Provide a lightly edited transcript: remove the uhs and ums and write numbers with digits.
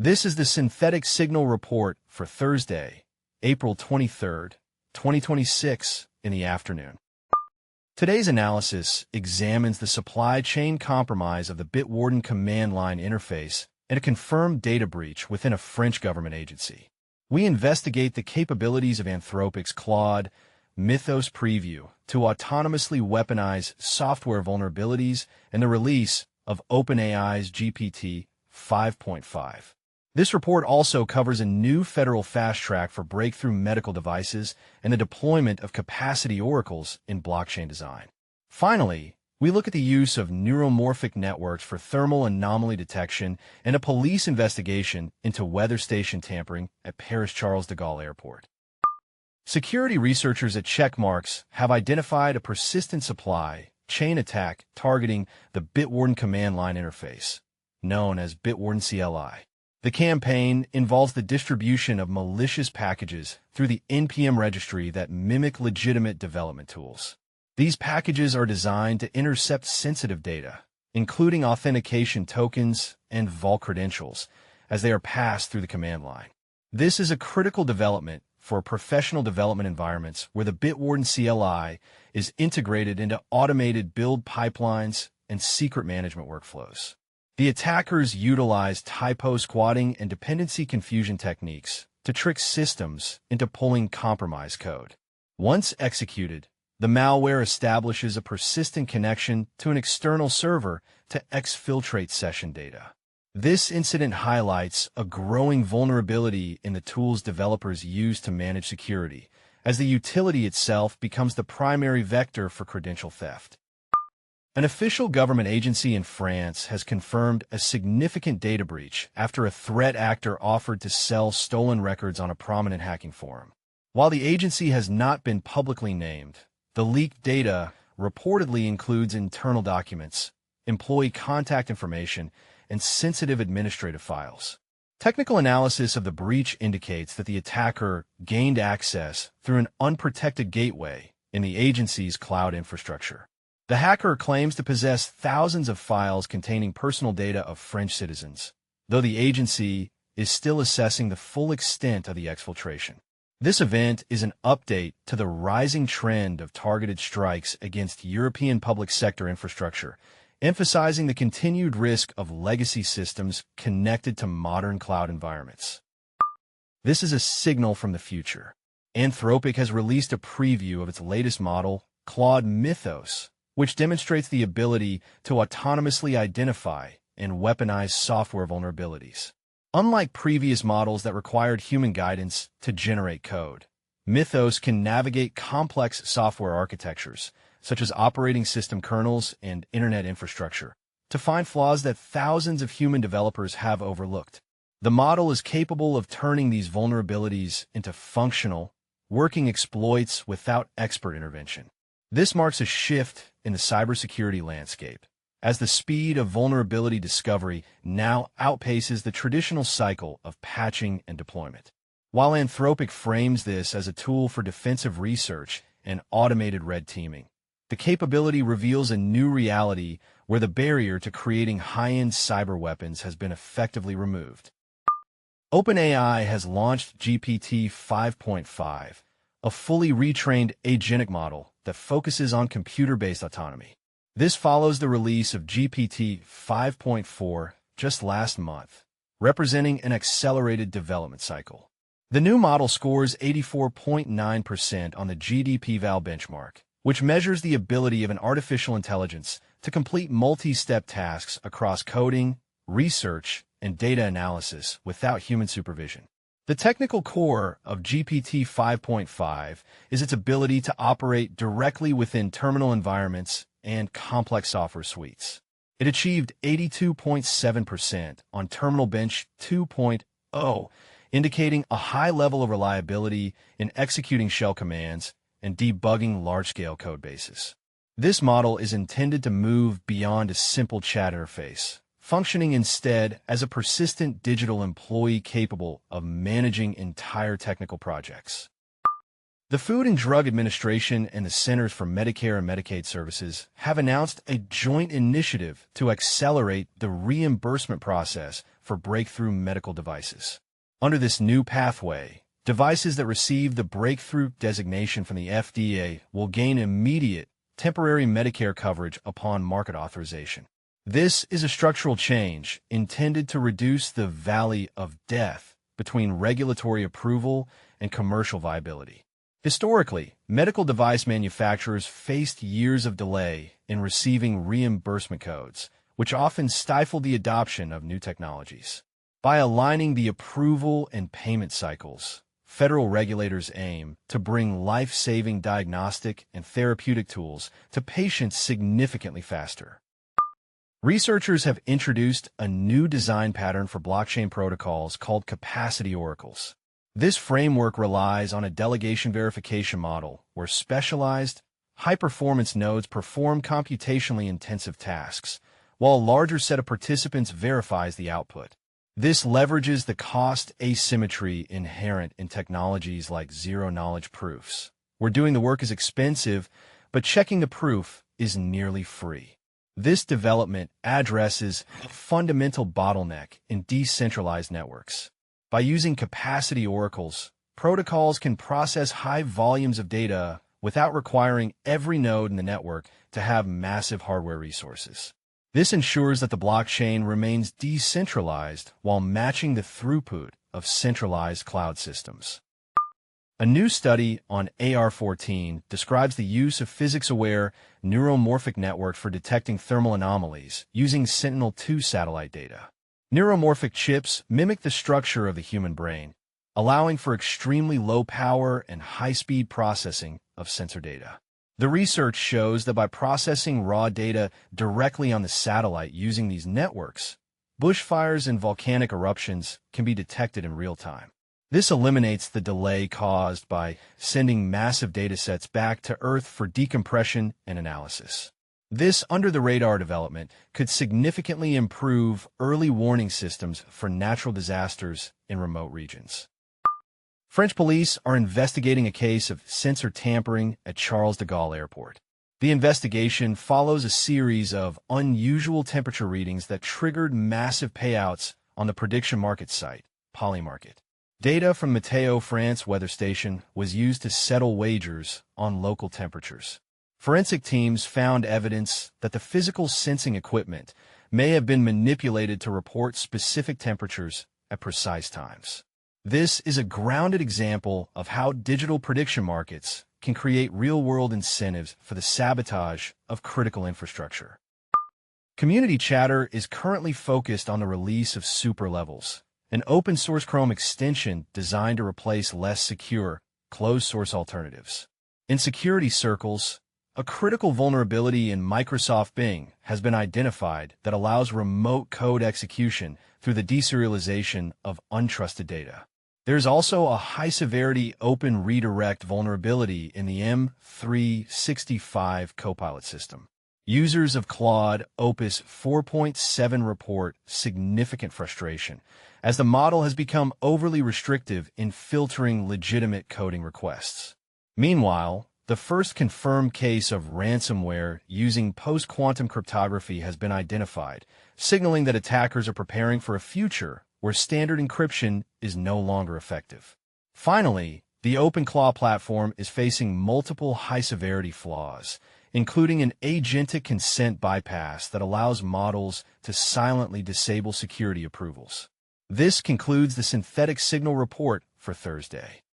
This is the Synthetic Signal Report for Thursday, April 23rd, 2026, in the afternoon. Today's analysis examines the supply chain compromise of the Bitwarden command line interface and a confirmed data breach within a French government agency. We investigate the capabilities of Anthropic's Claude, Mythos preview to autonomously weaponize software vulnerabilities and the release of OpenAI's GPT 5.5. This report also covers a new federal fast track for breakthrough medical devices and the deployment of capacity oracles in blockchain design. Finally, we look at the use of neuromorphic networks for thermal anomaly detection and a police investigation into weather station tampering at Paris Charles de Gaulle Airport. Security researchers at Checkmarks have identified a persistent supply chain attack targeting the Bitwarden command line interface, known as Bitwarden CLI. The campaign involves the distribution of malicious packages through the NPM registry that mimic legitimate development tools. These packages are designed to intercept sensitive data, including authentication tokens and vault credentials, as they are passed through the command line. This is a critical development for professional development environments where the Bitwarden CLI is integrated into automated build pipelines and secret management workflows. The attackers utilize typo squatting and dependency confusion techniques to trick systems into pulling compromised code. Once executed, the malware establishes a persistent connection to an external server to exfiltrate session data. This incident highlights a growing vulnerability in the tools developers use to manage security, as the utility itself becomes the primary vector for credential theft. An official government agency in France has confirmed a significant data breach after a threat actor offered to sell stolen records on a prominent hacking forum. While the agency has not been publicly named, the leaked data reportedly includes internal documents, employee contact information, and sensitive administrative files. Technical analysis of the breach indicates that the attacker gained access through an unprotected gateway in the agency's cloud infrastructure. The hacker claims to possess thousands of files containing personal data of French citizens, though the agency is still assessing the full extent of the exfiltration. This event is an update to the rising trend of targeted strikes against European public sector infrastructure, emphasizing the continued risk of legacy systems connected to modern cloud environments. This is a signal from the future. Anthropic has released a preview of its latest model, Claude Mythos, which demonstrates the ability to autonomously identify and weaponize software vulnerabilities. Unlike previous models that required human guidance to generate code, Mythos can navigate complex software architectures, such as operating system kernels and internet infrastructure, to find flaws that thousands of human developers have overlooked. The model is capable of turning these vulnerabilities into functional, working exploits without expert intervention. This marks a shift in the cybersecurity landscape, as the speed of vulnerability discovery now outpaces the traditional cycle of patching and deployment. While Anthropic frames this as a tool for defensive research and automated red teaming, the capability reveals a new reality where the barrier to creating high-end cyber weapons has been effectively removed. OpenAI has launched GPT 5.5, a fully retrained agentic model that focuses on computer-based autonomy. This follows the release of GPT 5.4 just last month, representing an accelerated development cycle. The new model scores 84.9% on the GDP-Val benchmark, which measures the ability of an artificial intelligence to complete multi-step tasks across coding, research, and data analysis without human supervision. The technical core of GPT 5.5 is its ability to operate directly within terminal environments and complex software suites. It achieved 82.7% on Terminal Bench 2.0, indicating a high level of reliability in executing shell commands and debugging large-scale code bases. This model is intended to move beyond a simple chat interface, functioning instead as a persistent digital employee capable of managing entire technical projects. The Food and Drug Administration and the Centers for Medicare and Medicaid Services have announced a joint initiative to accelerate the reimbursement process for breakthrough medical devices. Under this new pathway, devices that receive the breakthrough designation from the FDA will gain immediate, temporary Medicare coverage upon market authorization. This is a structural change intended to reduce the valley of death between regulatory approval and commercial viability. Historically, medical device manufacturers faced years of delay in receiving reimbursement codes, which often stifled the adoption of new technologies. By aligning the approval and payment cycles, federal regulators aim to bring life-saving diagnostic and therapeutic tools to patients significantly faster. Researchers have introduced a new design pattern for blockchain protocols called capacity oracles. This framework relies on a delegation verification model where specialized, high-performance nodes perform computationally intensive tasks, while a larger set of participants verifies the output. This leverages the cost asymmetry inherent in technologies like zero-knowledge proofs, where doing the work is expensive, but checking the proof is nearly free. This development addresses a fundamental bottleneck in decentralized networks. By using capacity oracles, protocols can process high volumes of data without requiring every node in the network to have massive hardware resources. This ensures that the blockchain remains decentralized while matching the throughput of centralized cloud systems. A new study on AR-14 describes the use of physics-aware neuromorphic networks for detecting thermal anomalies using Sentinel-2 satellite data. Neuromorphic chips mimic the structure of the human brain, allowing for extremely low power and high-speed processing of sensor data. The research shows that by processing raw data directly on the satellite using these networks, bushfires and volcanic eruptions can be detected in real time. This eliminates the delay caused by sending massive datasets back to Earth for decompression and analysis. This under-the-radar development could significantly improve early warning systems for natural disasters in remote regions. French police are investigating a case of sensor tampering at Charles de Gaulle Airport. The investigation follows a series of unusual temperature readings that triggered massive payouts on the prediction market site, Polymarket. Data from Météo France weather station was used to settle wagers on local temperatures. Forensic teams found evidence that the physical sensing equipment may have been manipulated to report specific temperatures at precise times. This is a grounded example of how digital prediction markets can create real-world incentives for the sabotage of critical infrastructure. Community chatter is currently focused on the release of superlevels, an open-source Chrome extension designed to replace less secure, closed-source alternatives. In security circles, a critical vulnerability in Microsoft Bing has been identified that allows remote code execution through the deserialization of untrusted data. There's also a high-severity open redirect vulnerability in the M365 Copilot system. Users of Claude Opus 4.7 report significant frustration, as the model has become overly restrictive in filtering legitimate coding requests. Meanwhile, the first confirmed case of ransomware using post-quantum cryptography has been identified, signaling that attackers are preparing for a future where standard encryption is no longer effective. Finally, the OpenClaw platform is facing multiple high-severity flaws, including an agentic consent bypass that allows models to silently disable security approvals. This concludes the synthetic signal report for Thursday.